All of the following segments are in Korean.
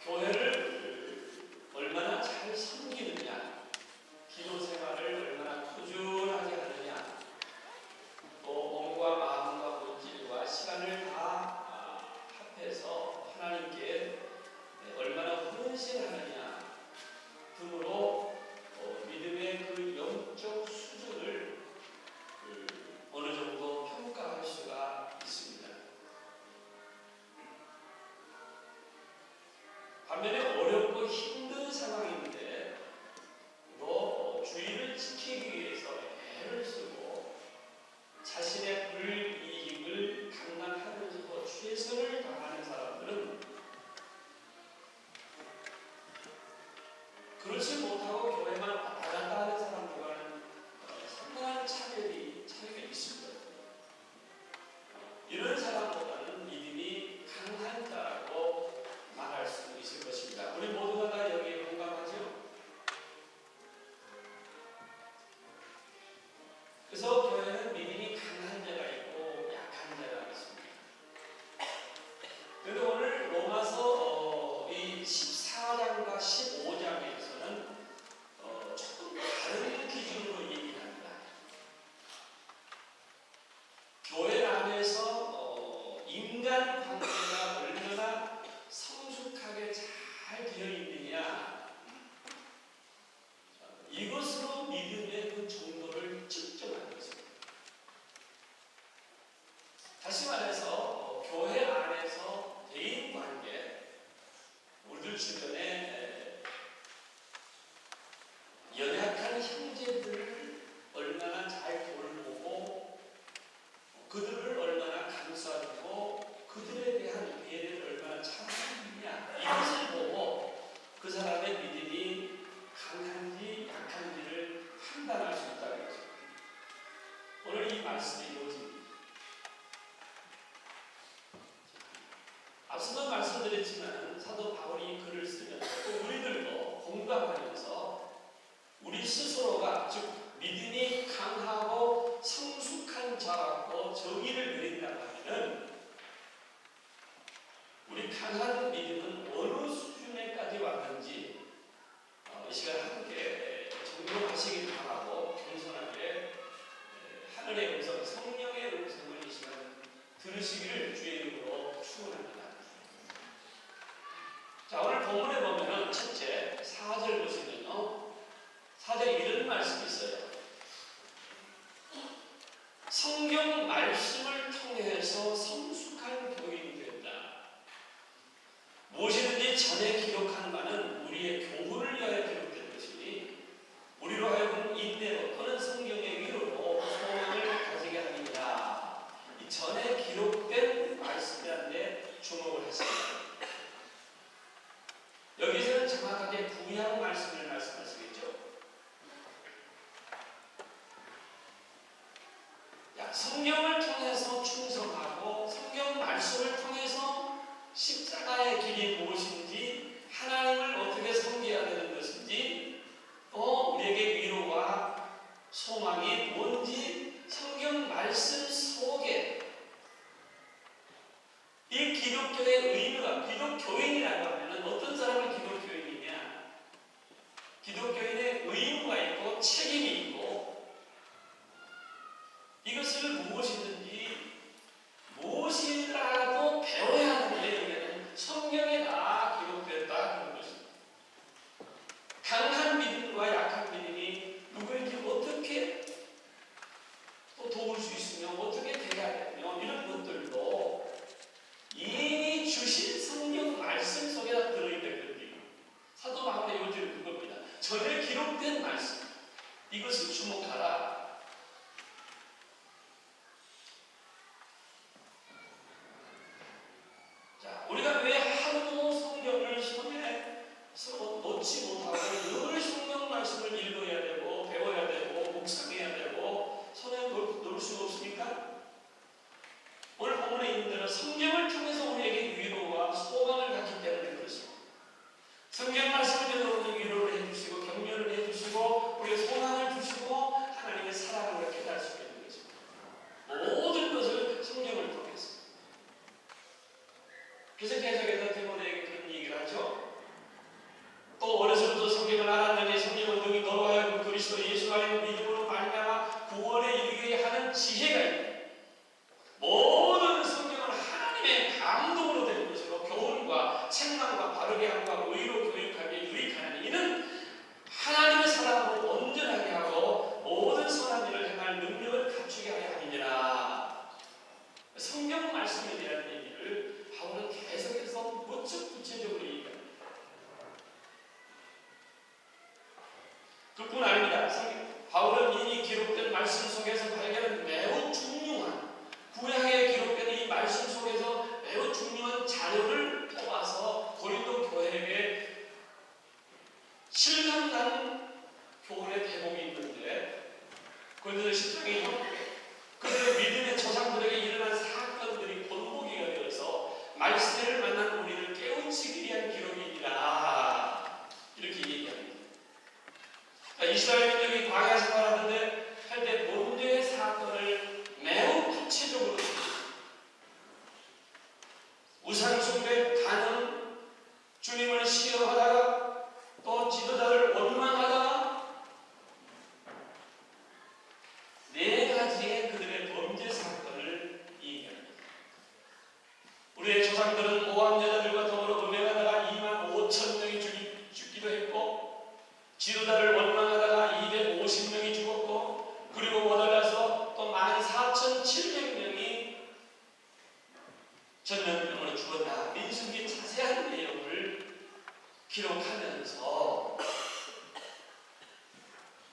교회를 얼마나 잘 섬기느냐, 기도 생활을 얼마나 꾸준하게 하느냐, 또 몸과 마음과 물질과 시간을 다 합해서 하나님께 얼마나 헌신하느냐 등으로 믿음의 그 영적 수준을 어느 정도 평가할 수가 있습니다. 반면에 어렵고 힘든 상황인데 또 주의를 지키기 위해서 애를 쓰고 자신의 불이익을 감당하면서 최선을 다하는 사람들은 그렇지 못하고 교회만 왔다 갔다 하는 사람들과는 상당한 차별이 있습니다. 이런 사람보다는 믿음이 강한 자라고 말할 수 있을 것입니다. 우리 모두가 다 여기에 공감하죠? 그래서 교회는 믿음이 강한 자가 있고 약한 자가 있습니다. 그런데 오늘 로마서 이 14장과 15장에서는 조금 다른 기준으로 얘기를 합니다. 교회 안에서 인간 관계가 얼마나 성숙하게 잘 되어 있느냐, 이것으로 믿음의 그 정도를 측정하는 것입니다. 다시 말해서 교회 안에서 대인 관계, 우리들 주변에 연약한 형제들을 얼마나 잘 돌보고 그들을 얼마나 감싸주고 그들에 대한 배려를 얼마나 참느냐, 이것을 보고 그 사람의 믿음이 강한지 약한지를 판단할 수 있다는 거죠. 오늘 이 말씀이 이루어집니다. 앞서도 말씀드렸지만 사도 바울이 글을 쓰면서 또 우리들도 공감하면서 우리 스스로가 즉 믿음이 강하고 성숙한 자라고 정의를 내린다고 하면 우리 강한 믿음은 어느 수준에까지 왔는지 이 시간 함께 점검하시길 바라고 겸손하게 하늘의 음성, 성령의 음성을 이 시간 들으시기를 주의 이름으로 축원합니다. 자, 오늘 본문에 보면은 첫째 4절 보시면요, 4절에 이런 말씀이 있어요. 성경 말씀을 통해서 성숙한 교인이 된다. 무엇이든지 전에 기록한 바는 우리의 교훈을 위하여 기록된 것이니 우리로 하여금 인내로 또는 성경의 위로로 소망을 가지게 하리라. 이 전에 기록된 말씀이라는 데 주목을 했습니다. 여기서는 정확하게 구약 말씀을 말씀하시겠죠. 성경을 통해서 충성하고 성경 말씀을 통해서 십자가의 길이 무엇인지, 하나님을 어떻게 섬겨야 되는 것인지, 또 우리에게 위로와 소망이 뭔지 성경 말씀 속에 이 기독교의 의미가, 기독교인이라고 하면 어떤 사람을 기독교인이냐, 기독교인의 의무가 있고 책임이 있고 이것을 무엇이라도 배워야 하는데 여기에는 성경에 다 기록됐다 그런 것입니다. 강한 믿음과 약한 믿음이 누구인지 어떻게 또 도울 수 있으며 어떻게 돼야 되며 이런 것들도 이미 주신 성경 말씀 속에 다 들어있거든요. 사도 바울의 요지는 그겁니다. 전에 기록된 말씀, 이것을 주목하라. 자, 우리가 왜 하루도 성경을 손에서 놓지 못하고 늘 성경 말씀을 읽어야 되고 배워야 되고 묵상해야 되고 손에 놓을 수가 없습니까? 오늘 본문에 있는 대로 성경을 통해서 우리에게 위로와 소망을 갖기 때문에 그렇습니다. 성경 말씀을 여러분에게 위로를 해주시고 격려를 해주시고 우리의 소망을 주시고 하나님의 사랑을 깨달을 수 있는 것입니다. 모든 것을 성경을 통해서. 그래서 계속해서 디모데에게 그런 얘기를 하죠. 바르게 함과 의로 교육하기에 유익하니 이는 하나님의 사람으로 온전하게 하고 모든 선한 일을 행할 능력을 갖추게 하여 함이니라. 성경 말씀에 대한 얘기를 바울은 계속해서 무척 구체적으로 얘기합니다. 그뿐 아닙니다. 바울은 이미 기록된 말씀 속에서 발견한 매우 중요한, 구약에 기록된 이 말씀 속에서 매우 중요한 자료를 뽑아서 고린도 교회에게 실감나는 교훈의 대목이 있는데, 고린도서 10장이죠. 그들의 믿음의 조상들에게 일어난 사건들이 본보기가 되어서 말세를 만난 우리를 깨우치기 위한 기록이니라, 이렇게 얘기합니다. 이스라엘 민족이 광야 생활하는데 할 때 범죄의 사건을 매우 구체적으로 우상 숭배, 간음, 주님을 시험하다가 또 지도자를 원망하다가 네 가지의 그들의 범죄 사건을 얘기합니다. 우리의 조상들은 모압 여자들과 더불어 음행하다가 25,000명이 죽기도 했고, 지도자를 원망하다가 250명이 죽었고, 그리고 모자라서 또 14,700명이 전염병으로 죽었다. 민수기의 자세한 내용을 기록하면서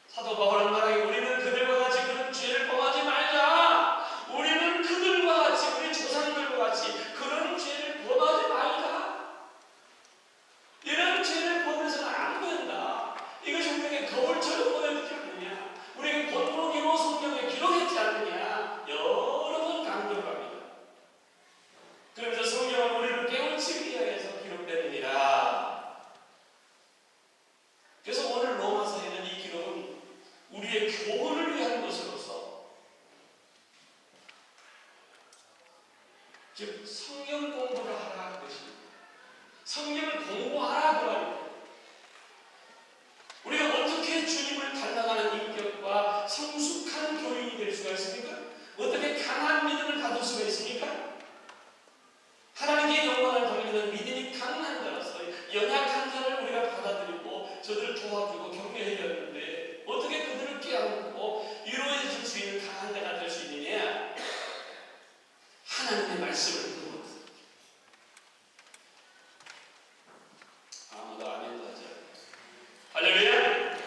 사도 바울은 말하기, 우리는 그들과 같이 그런 죄를 범하지 말자. 우리는 그들과 같이, 우리 조상들과 같이 그런 죄를 범하지 말자. 이런 죄를 범해서는 안 된다. 이것이 우리에게 거울처럼 보여지지 않느냐, 우리에게 본보기로 성경에 기록했지 않느냐, 여러 번 강조를 합니다. 그러면서 성경은 우리를 깨우치기 위해서 기록되느니라. 그래서 오늘 로마서에는 이 기록은 우리의 교훈을 위한 것으로서, 즉 성경 공부를 하라 것입니다. 성경을 공부하라 그 말입니다. 우리가 어떻게 주님을 닮아가는 인격과 성숙한 교인이 될 수가 있습니까? 어떻게 강한 믿음을 가질 수가 있습니까? 하나님께 영광을 돌리는 믿음이 강한 자로서 연약한 자를 우리가 받아들이고 저들을 도와주고 격려해야 하는데, 어떻게 그들을 깨안고 위로해 줄 수 있는 강한 자가 될 수 있느냐? 하나님의 말씀을 듣는 것. 아무도 아멘도 하죠. 할렐루야.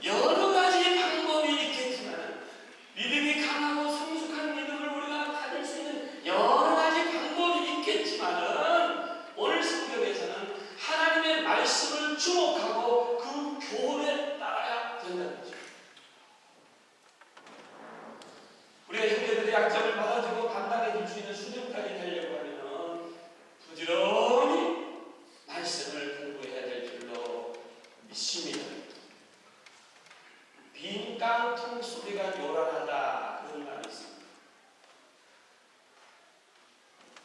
여러 가지 방법이 있겠지만, 믿음이 강하고 성숙한 믿음을 우리가 가질 수 있는 여러 가지 방법이 있겠지만은, 오늘 성경에서는 하나님의 말씀을 주목하고 그 교훈에 따라야 된다는 거죠. 우리가 형제들의 약점을 받아주고 감당해 줄 수 있는 수준까지 되려고 하면 부지런히 말씀을 공부해야 될 줄로 믿습니다. 빈 깡통 소리가 요란하다, 그런 말이 있습니다.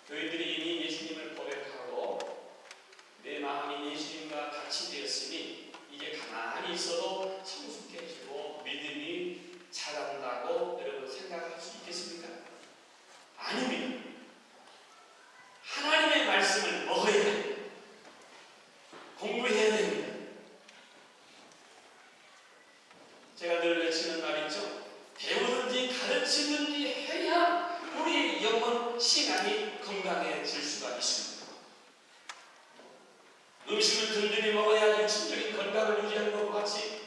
교인들이 이미 예수님을 고백하고 내 마음이 예수님과 같이 되었으니 이제 가만히 있어도 성숙해지고 믿음이 자란다고 여러분 생각할 수 있겠습니까? 아닙니다. 하나님의 말씀을 먹어야 됩니다. 공부해야 됩니다. 제가 늘 외치는 말 있죠? 배우든지 가르치든지 해야 우리 영혼 신앙이 건강해질 수가 있습니다. 음식을 든든히 먹어야 육신적인 건강을 유지하는 것과 같이,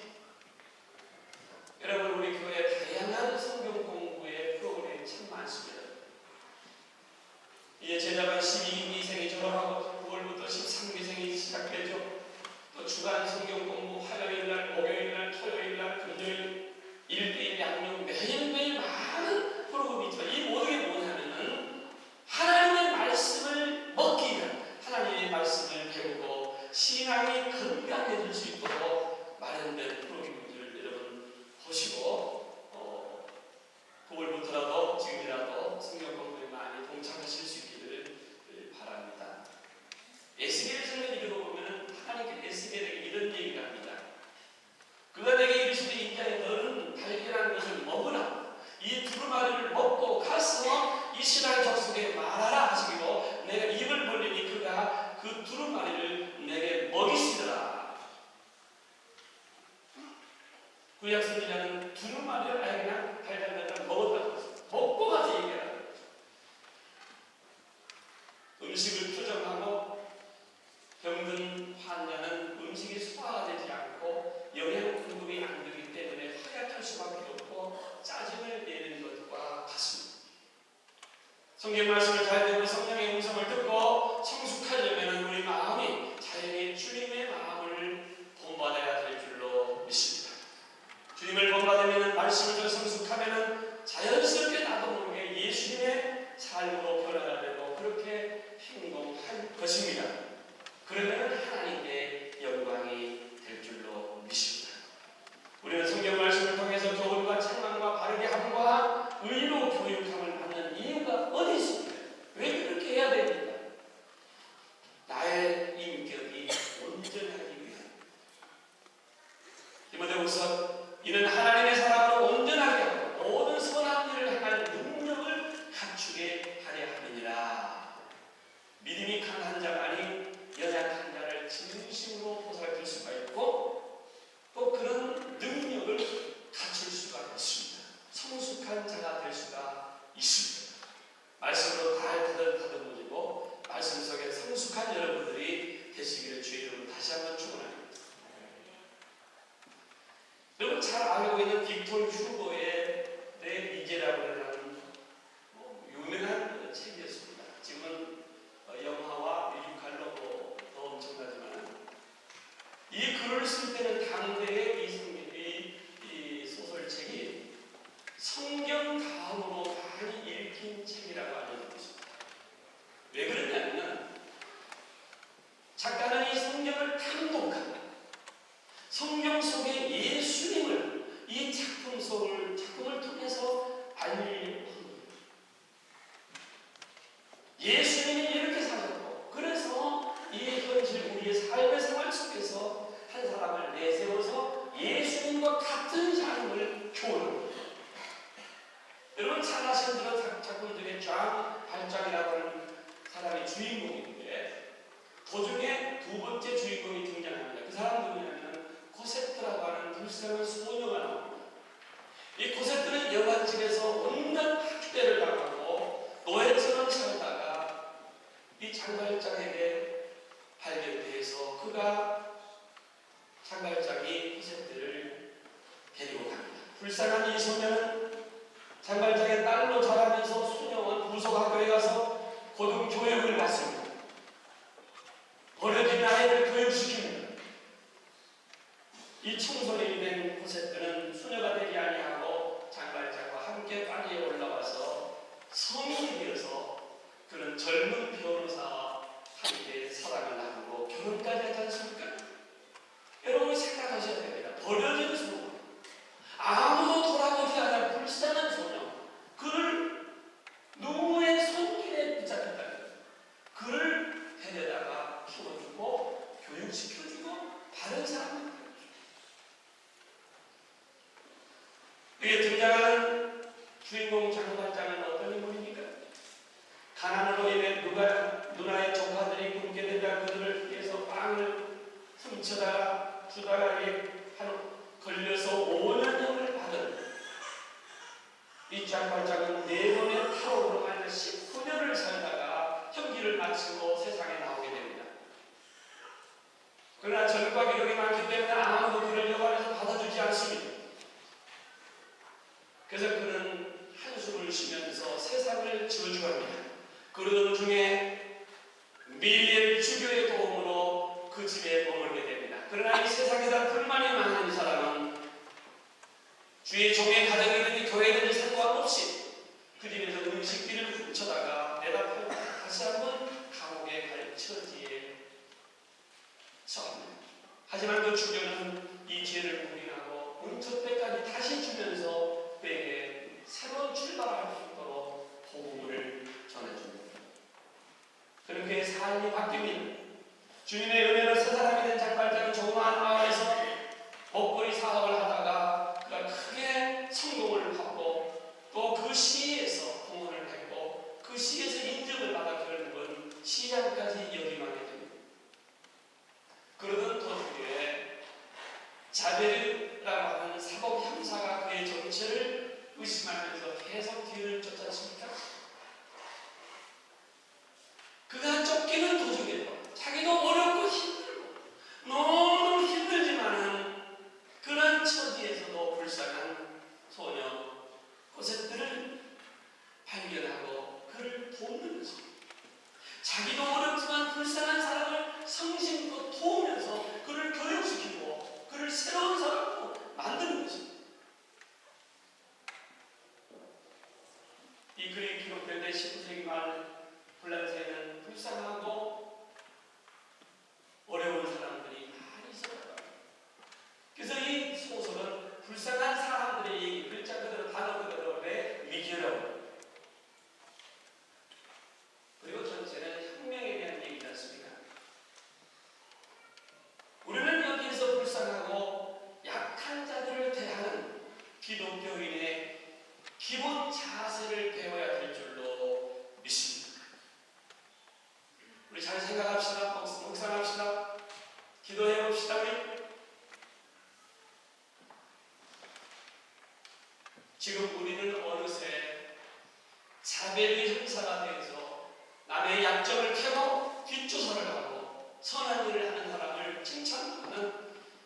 여러분 우리 교회 다양한 성경 공부의 프로그램이 참 많습니다. 이제 제자반 12기생이 졸업하고 9월부터 13기생이 시작되죠. 또 주간 성경 공부, 화요일날, 목요일날, 토요일날, 금요일 1대1 양육, 매일매일 많은 프로그램이 있지만, 이 모든 게 뭐냐면은 하나님의 말씀을 먹기 위한, 하나님의 말씀을 배우고 신앙이 건강해질 수 있도록 마련된 프로그램들 여러분 보시고 9월부터라도 지금이라도 성경 공부에 많이 동참하실 수 있기를 바랍니다. 에스겔 설명 읽어보면 하나님께 에스겔에게 이런 얘기를 합니다. 그가 내게 이르시되 인자야, 너는 발견한 것을 먹으라. 이 두루마리를 먹고 가서 이스라엘 족속에 말하라 하시기로, 내가 입을 벌리니 그가 그 두루마리를 떡을 내게 먹이시더라. 구약 선지자는 두루마리를 아예 그냥 달달달달 먹었다고 했어요. 먹고 가서 얘기하라. 음식을 표정하고 병든 환자는 음식이 소화가 되지 않고 영양 공급이 안 되기 때문에 허약할 수밖에 없고 짜증을 내는 것과 같습니다. 성경 말씀을 잘 듣고 성령의 음성을 듣고 성숙하려면 우리 마음이 자연히 주님의 마음을 본받아야 될 줄로 믿습니다. 주님을 본받으면 말씀을 듣고 성숙하면 자연스럽게 나도 모르게 예수님의 삶으로 변화가 되고 그렇게 행동할 것입니다. 그러면 하나님께 영광이 될 줄로 믿습니다. 우리는 성경 말씀을 통해서 교훈과 책망과 바르게 함과 의로 교육함을 받는 이유가 어디 있습니까? 왜 그렇게 해야 됩니까? 나의 인격이 온전하기 위함. 디모데후서 이는 하나님의 사람으로 온전하게 하고 모든 선한 일을 행할 능력을 갖추게 하려 함이니라. 믿음이 강한 자만이 연약한 자를 진심으로 보살필 수가 있고 또 그런 능력을 갖출 수가 있습니다. 성숙한 자가 될 수가 있습니다. 말씀으로 잘 다듬어지고 말씀 속에 성숙한 여러분들이 되시기를 주의 이름으로 다시 한번 축원합니다. 여러분 잘 알고 있는 빅토르 휴고의 내 미제라고 하는 유명한 책이었습니다. 지금은 영화와 뮤지컬로 더 엄청나지만 이 글을 쓸 때는 당대의 이 소설책이 성경 다음으로 많이 읽힌 책이라고 알려지고 있습니다. 왜 그러냐면 작가는 이 성경을 탐독하고 성경 속의 예수님을 이 작품을 통해서 알리려고 합니다. 예수님이 이렇게 사셨고 그래서 이 현실 우리의 삶의 생활 속에서 한 사람을 내세워서 예수님과 같은 삶을 교훈합니다. 여러분 잘 아시는 그런 작품 중에 존 발장이라고 하는 사람이 주인공인데 도중에 두 번째 주인공이 등장합니다. 그 사람 누구냐면 코세트라고 하는 불쌍한 소녀가 나옵니다. 이 코세트는 여관집에서 온갖 학대를 당하고 노예처럼 살다가 이 장발장에게 발견돼서 그가 장발장이 코세트를 데리고 갑니다. 불쌍한 이 소녀는 장발장의 딸로 자라면서 수녀원 부속학교에 가서 고등교육을 받습니다. 버려진 아이를 교육시킵니다. 이 청소년이 된 코세트는 수녀가 되지 아니하고 장발장과 함께 파리에 올라와서 성인이 되어서 그는 젊은 변호사와 함께 사랑을 나누고 결혼까지 하지 않습니까? 여러분 생각하셔야 됩니다. 버려진 소녀, 아무도 돌아보지 않은 불쌍한 소녀, 그를 누구의 손길에 붙잡혔다는 그를 데려다가 키워주고 교육시켜주고 바른 사람을 여기에 등장하는 주인공 장발장은 어떤 인물입니까? 가난으로 인해 누나의 조카들이 굶게 되자 그들을 위해서 빵을 훔쳐다가 주다가 걸려서 5년형을 받은 이 장발장은 4번의 파업으로 말려 19년을 살다가 형기를 마치고 세상에 나오게 됩니다. 그러나 전과 기록이 많기 때문에 아무도 그를 여관에서 받아주지 않습니다. 그래서 그는 한숨을 쉬면서 세상을 저주합니다. 그러던 중에 밀리엘 주교의 도움으로 그 집에 머물게 됩니다. 그러나 이 세상에다 불만이 많은 이 사람은 주의 종의 가정이든지 교회든지 상관없이 그 집에서 음식비를 훔쳐다가 내다 팔고 다시 한번 감옥에 갈 처지에 처합니다. 하지만 그 주교는 이 죄를 부인하고 은총때까지 다시 주면서 그에게 새로운 출발할 수 있도록 복음을 전해줍니다. 그는 그의 삶이 바뀝니다. 주님의 은혜로 새 사람이 된 장발장은 조그마한 마을에서 먹거리 사업을 하다가 그가 크게 성공을 받고 또 그 시에서 공헌을 했고 그 시에서 인정을 받아 결국은 시장까지 역임하게 됩니다.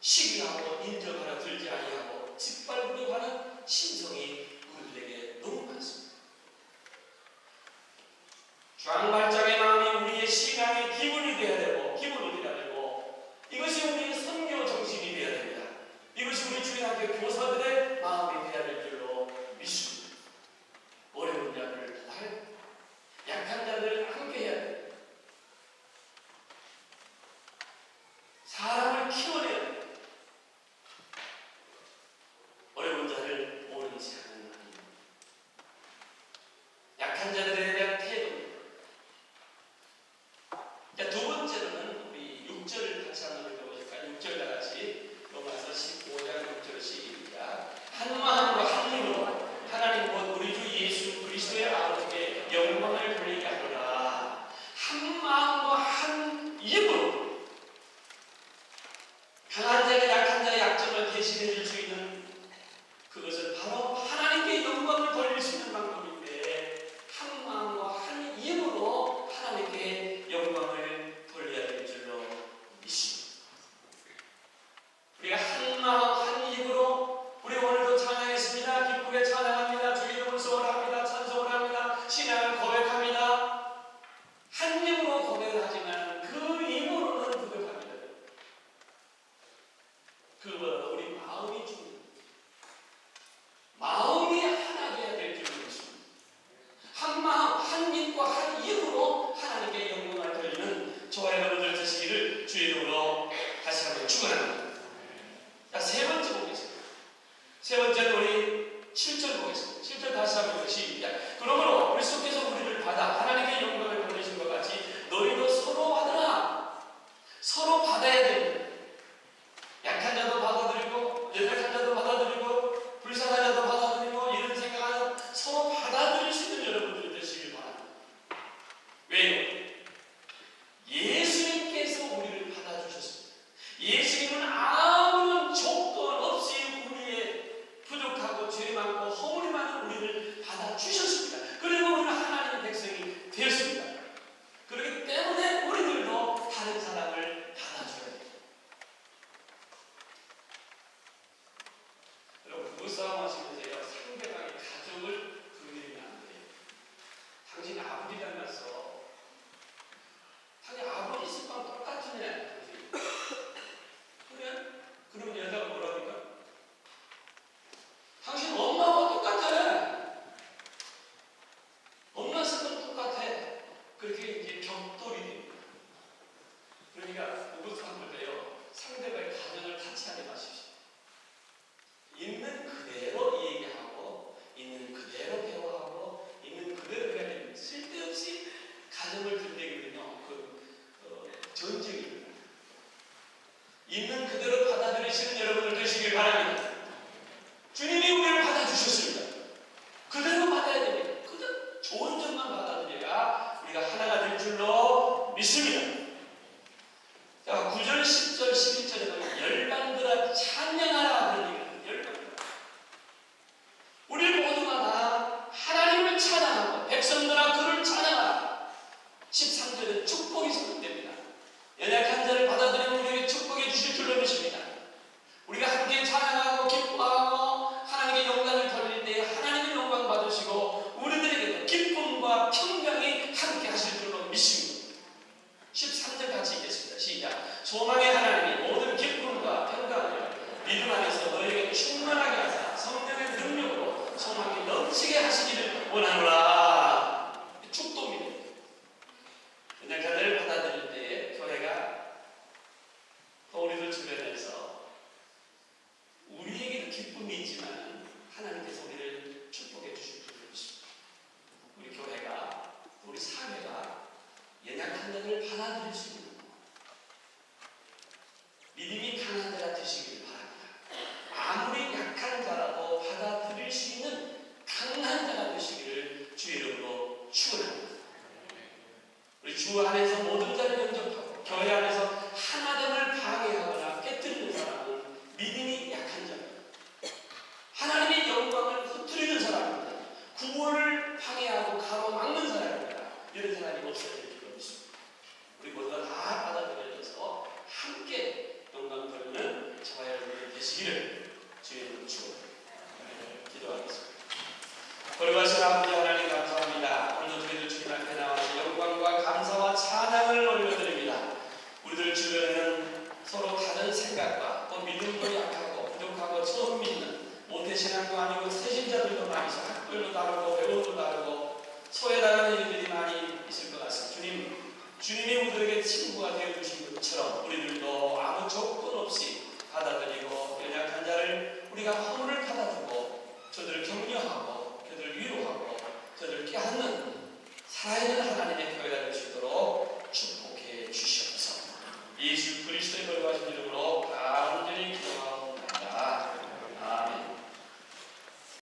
시기하고 인정하라 들지 아니하고 짓밟으려고 하는 심성이 우리들에게 너무 많습니다. 주앙발장의 마음이 우리의 신앙의 기본이 되어야 되고 기본이 되어야 되고 이것이 우리의 선교 정신이 되어야 됩니다. 이것이 우리 주일학교 교사들의 마음이 되어야 될 줄로 믿습니다. 어려운 자들을 도와야 됩니다. 약한 자들을 함께해야 됩니다. 사람을 키워내야 됩니다. 어려운 자를 모르지 않는 하나님, 약한 자들에 대한 태도입니다. 자, 두 번째로는 우리 6절을 같이 한번 읽어보실까요? 6절 다 같이 로마서 15장 6절 시작. 한 마음으로 한 힘으로 하나님 곧 우리 주 예수 그리스도의 아버지께 영광을 돌리게 하노라. 한 마음으로 한 힘으로 강한 자가 약한 자의 약점을 대신해 줄 수 있는 그것은 바로 하나님께 영광을 돌릴 수 있는 방법인데 한 마음과 한 힘으로 하나님께 영광을 돌려야 될 줄로 믿습니다. 우리가 한 마음 한 힘으로 우리 오늘도 찬양했습니다. 기쁘게 찬양합니다. 주의 이름을 소원합니다. 찬송을 합니다. 신앙을 고백합니다. 한 힘으로 고백을 하지만 그 힘으로는 부족합니다. 그보다 우리 마음이 중요합니다. 마음이 하나 되어야 될 줄로 믿습니다. 한 마음, 한 입과 한 입으로 하나님께 영광을 돌리는 저와 여러분들 되시기를 주의 이름으로 다시 한번 축원합니다. 자, 세 번째 보겠습니다. 세 번째는 우리 7절 보겠습니다. 7절 다시 한번 시작. 그러므로 그리스도께서 우리를 받아 하나님께 영광을 돌리신 것 같이 너희도 서로 받으라. 서로 받아야 됩니다. 약한 자도 받아들이고 연약한 자도 받아들이고 불쌍한 자도 받아들이고 이런 생각하는 서로 받아들일 수 있는 여러분들이 되시길 바랍니다. 왜요? 예수님께서 우리를 받아주셨습니다. 예수님은 아무런 조건 없이 우리의 부족하고 죄 많고 허물이 많은 우리를 받아주셨습니다. 그리고 우리는 하나님의 백성이 되었습니다. 그렇기 때문에 우리들도 다른 사람을 받아줘야 됩니다. 여러분, 부부싸움 하시면서요, 상대방의 가족을 건드리면 안 돼요. 당신 아버지 닮았어. 당신 아버지 습관 똑같은 애. 그래? 그러면 여자가 뭐랍니까? 당신 엄마와 똑같아. 엄마 습관 똑같아. 그렇게 이제 격돌이 됩니다. 그러니까 부부싸움 할 때요, 상대방의 가정을 타치하지 마십시오. 있는 그대로 얘기하고 있는 그대로 대화하고 있는 그대로 해야 됩니다. 쓸데없이 가정을 들대거든요. 전쟁입니다. 있는 그대로 받아들이시는 여러분들 되시길 바랍니다. 주님이 우리를 받아주셨습니다. 그대로 받아야 됩니다. 그저 좋은 점만 받아들여야 우리가 하나가 될 줄로 믿습니다. 자, 9절, 10절, 11절에 보면 열방들아 찬양하라 그런 얘기입니다. 우리 모두가 다 하나님을 찬양하고 백성들아 그를 찬양하라. 13절에 축복이 선언됩니다. 연약한 자를 받아들이는 우리에게 축복해 주실 줄로 믿습니다. 우리가 함께 찬양하고 기뻐하고 하나님께 영광을 돌릴 때 하나님의 영광 받으시고 우리들에게도 기쁨과 평강이 함께 하실 줄로 믿습니다. 13절 같이 읽겠습니다. 시작. 소망의 하나님이 모든 기쁨과 평강을 믿음 안에서 너희에게 충만하게 하사 성령의 능력으로 소망이 넘치게 하시기를 원하노라. 축도입니다. 연약한 자를 받아들일 때에 교회가 또 우리들 주변에서 우리에게도 기쁨이 있지만 하나님께서 우리를 축복해 주실 줄 믿습니다. 우리 교회가 우리 사회가 연약한 자를 받아들일 수 있는 믿음이 강한 자가 되시길 바랍니다. 아무리 약한 자라도 받아들일 수 있는 강한 자가 되시기를 주의 이름으로 축원합니다. 우리 주 안에서 모든 자를 영접하고 교회 안에서 하나됨을 방해하거나 깨뜨리는 사람은 믿음이 약한 자입니다. 하나님의 영광을 흐트리는 사람입니다. 구원을 방해하고 가로막는 사람입니다. 이런 사람이 없어야 될 줄로 믿습니다. 우리 모두가 다 받아들여져서 함께 영광 학교도 다르고 배움도 다르고 소외당하는 일들이 많이 있을 것 같습니다. 주님이 우리들에게 친구가 되어주신 것처럼 우리들도 아무 조건 없이 받아들이고 연약한 자를 우리가 허물을 받아주고 저들을 격려하고 저들을 위로하고 저들을 깨닫는 살아있는 하나님의 교회가 될 수 있도록